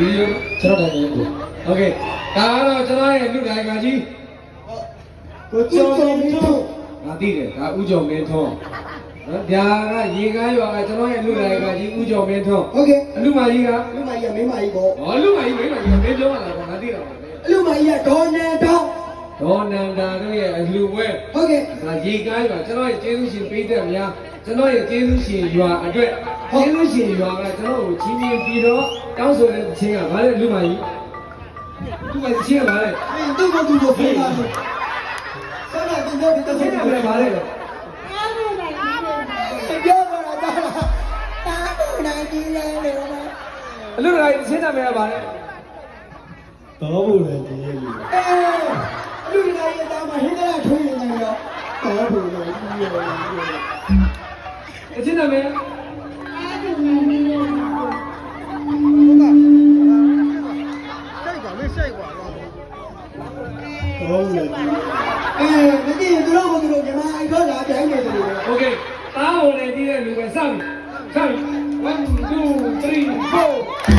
ဒီကျွန်တော်တိုင်ကိုโอเคဒါကတော့ကျွန်တော်ရဲ့လူတိုင်ကကြီးကိုကျော်မင်းထွန်းငါသိတယ်ဒါဦးကျော်မင်းထွန်းနော်ဒါကရေကားရွာကကျွန်တော်ရဲ့လူတိုင်ကကြီးဦးကျော်မင်းထွန်းဟုတ်ကဲ့အလူမကြီးကမင်းမကြီးပေါ့ဟောလူမကြီးမင်းပြောရတာပေါ့ငါသိတာပါအလူမကြီးကဒေါ်နန်တောင်းဒေါ်နန္ဒာတို့ရဲ့အလူဝဲဟုတ်ကဲ့ဒါရေကားရွာကျွန်တော်ရဲ့ကျေးဇူးရှင်ပေးတဲ့များကျွန်တော်ရဲ့ကျေးဇူးရှင်ရွာအတွက်ကျေးဇူးရှင်ရွာကကျွန်တော်ကိုချင်းချင်းပြီးတော့တောင်းဆိုတဲ့ချင်းကဗါလဲလူမကြီးသူကချင်းကဗါလဲသူ့ကိုဖေးတာဆက်လာသူ့ကိုတစ်ချင်းကဗါလဲပြောပါတော့တာဘူးနိုင်ကြီးလဲလေအလူတိုင်းချင်းနာမည်ကဗါလဲတော်ဘူးလေဒီရဲ့လူအလူတိုင်းရဲ့တာမှာဟင်္ဂလာထွေးနေတယ်တော်ဘူးလေကြီးရဲ့အချင်းနာမည်တော်ဘူးလေမသိရင်သူတို့ညီမအိုက်တော့လာတိုင်းနေတယ်လို့โอเคတားဝင်နေပြီးတဲ့လူပဲစမ်း1 2 3 4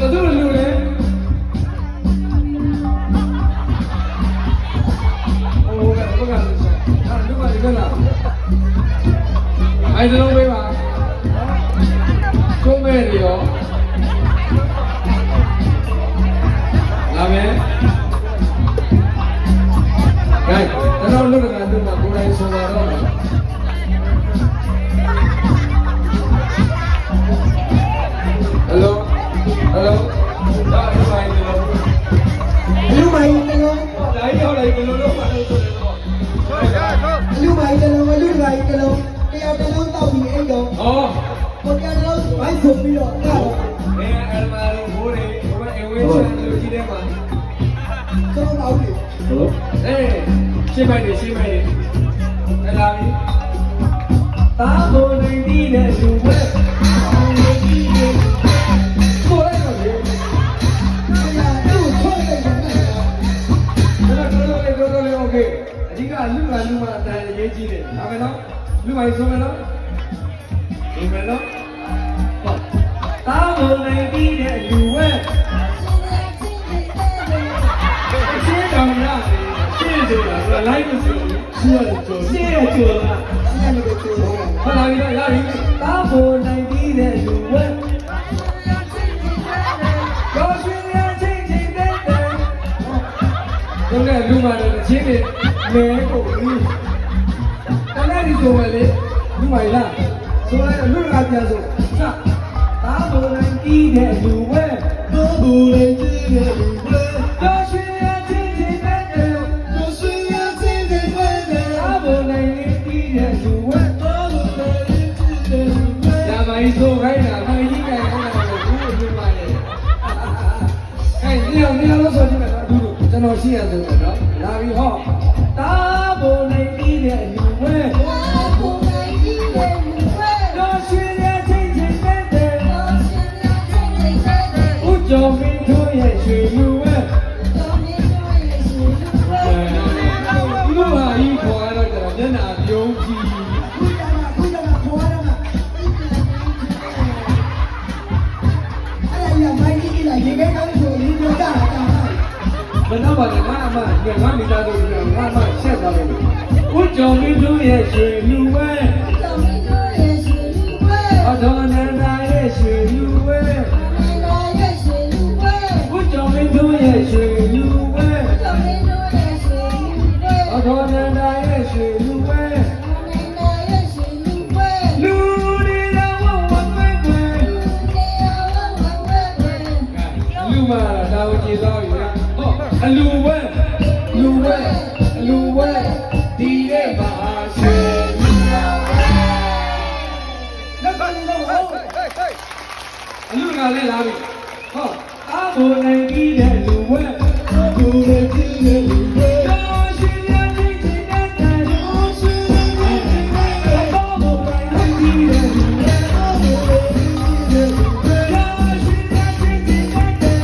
ဘယ်သူလူလဲโอ้ကဘယ်ကလူလဲဟာလူကဒီကလားအဲ့ဒါလုံးပေးပါကျုံးမဲ့တွေရောလာမယ်ဂိုင်းကျွန်တော်လူကလူမှာကိုယ်တိုင်ဆိုပါတော့ဟယ်လိုဒါဒီမိုင်းလို့ လူမိုင်းတလုံး ဒါရောက်လိုက်ဘယ်လိုလုပ်မှလို့ဆိုတော့ လူမိုင်းတလုံးလူမိုင်းတလုံးတယောက်တလုံးတောက်ပြီးအိတ်တော့ ဟော ကိုယ်ကလုံးဘိုက်ဆိုပြီးတော့အဲ့ အဲအလမာရီဘိုးတွေဘယ်အဝေးချမ်းလူကြီးတဲ့မှာ ကျွန်တော်တော့ပြီ ဟုတ် အေးရှင်းမိုက်တယ်အဲ့ဒါပြီတာဘုံနေပြီးတဲ့လူဝဲကိုယ်လိုက်တော့လေ သူ့ထွက်လိုက်တယ် တော်တော်လေးโอเคအဓိကလူမအတန်ရေးကြီးတယ်ဒါပဲနော်လူမိုက်ဆိုမယ်နော်ဒီမယ်နော်ဟုတ်တာဘုံနေပြီးတဲ့လူဝဲရှင်းတော်ရတယ်ရှင်းဆိုတာလိုက်မစီရှင်းရတယ်ရှင်းရကျော်လား အဲ့လိုပဲပြောတယ် ဟုတ်လားပြီရပြီတာဘုံနိုင်ပြီးတဲ့လူဝဲကျော်ရွှင်ရချင်းချင်းတဲ့တို့နဲ့လူမာတဲ့ချင်းတွေလဲကုန်ပြီတနေ့ဒီဆိုပဲလေလူမိုင်လားဆိုလိုက်လူကပြန်ဆိုစတာဘုံနိုင်ပြီးတဲ့လူဝဲ တော့ဘူးလေကြည့်နေပြီပဲ ကျော်ရွှင်ရချင်းချင်းတဲ့တို့ ကိုဆွေးရချင်းတွေပဲတယ် တာဘုံနိုင်ပြီးတဲ့လူဝဲ တော့ဘူးလေကြည့်နေပြီပဲ ဒါမိုင်းဆိုခိုင်းတာမိုင်းကြီးခိုင်းတာဘူးဘူးပါလေအဲ့ဒီအောင်လို့ဆိုကြည့်မယ်နော်အခုကျွန်တော်ရှိရဆိုတော့နော်လာပြီဟောတာဘုံနေပြီးတဲ့လူဝဲတော့ရှင်ရချင်းချင်းတဲ့ဦးကျော်မင်းတို့ရဲ့ရွှေလူဝဲလူဟာကြီးခေါ်ရတော့ကျွန်တော်မျက်နှာပြုံးကြည့် ခုနကခေါ်ရမှာအဲ့ဒါမိုင်းကြီးလာရေခဲကောင်းဆိုရင်ပြောတာတာ ဘယ်တော့မှငါအမငါမိသားစုကငါအမဆက်သွားလို့ဦးကျော်မင်းတို့ရဲ့ရွှေလူဝဲအတော်နန္ဒာရဲ့ရွှေလူဝဲဦးကျော်မင်းတို့ရဲ့ရွှေလူဝဲအတော်နန္ဒာရဲ့ရွှေလူဝဲလူတွေတော့ဝဝပဲပဲလူမလာတော့ကြည်သွားပြီဟောအလူဝဲဒီရဲ့ပါရွှေလူဝဲ လက်ပါနေတော့ဟုတ် အလူကလည်းလာပြီဟောအာဘုံနိုင်ပြီးတဲ့လူဝဲ တော့ဘူးလေကြည့်နေပြီပဲ တော်ရှင်ရချင်းချင်းတဲ့တော်ရှင်ရချင်းချင်းတဲ့တော်ဘုံနိုင်ပြီးတဲ့လူဝဲ တော့ဘူးလေကြည့်နေပြီပဲ တော်ရှင်ရချင်းချင်းတဲ့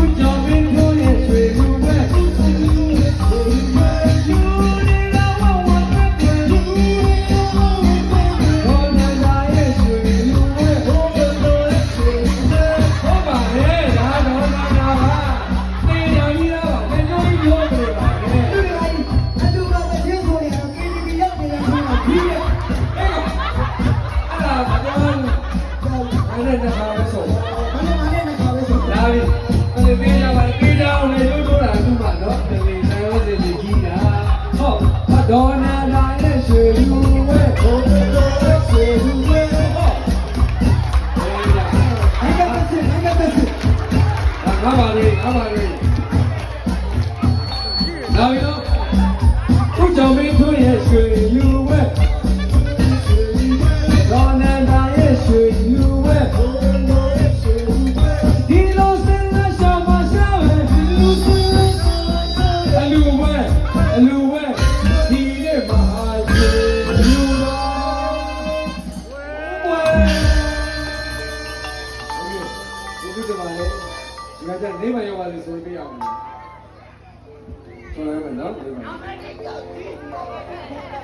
ဦးကျော်မင်းတို့ရဲ့ရွှေလူဝဲလူတွေတော့ဝဝပဲပဲဘောနန္ဒာရဲ့ရွှေလူဝဲဟောပါလေဒါတော့နာနာပါတေးတော်ကြီးတော့ဘယ်လိုပြောနေပါလဲ လူတိုင်းအတူတူပဲချင်းကိုရအောင် KTV ရောက်နေတာဆိုတော့ဒီရဲ့ အဲ့ဒါဘာကြောင့်အဲ့ဒါကဘာလို့ဆို ဘာလို့မနဲ့နဲ့ခေါ်လဲဆို လာပြီအဲ့ဒီပေးရပါပေးကြအောင်လေတို့တို့တာသူ့မှာနော်ဒီလေးဆယ်ဝစီကြီးတာဟောအဒေါ်နာလာရဲ့ရွှေလူဝဲဟော တော့တော့ဆွေးလူပဲ ဟိုက်ကပတ်စစ် ငါပါလေလာပြီနော်ဦးကျော်မင်းတို့ရဲ့ရွှေလူဝဲဒေါ်နာလာရဲ့ရွှေလူဝဲဒီလိုစင်လာရှောင်းမရှောင်းရဲ့ဒီလိုစင်လာအလူဝဲဒီနေ့မဟာရွှေလူတော်ဝဲဒီလိုတမလေးဒီကကြနေမရောက်ပါလေဆိုပြရအောင်ဆိုရမယ်နော်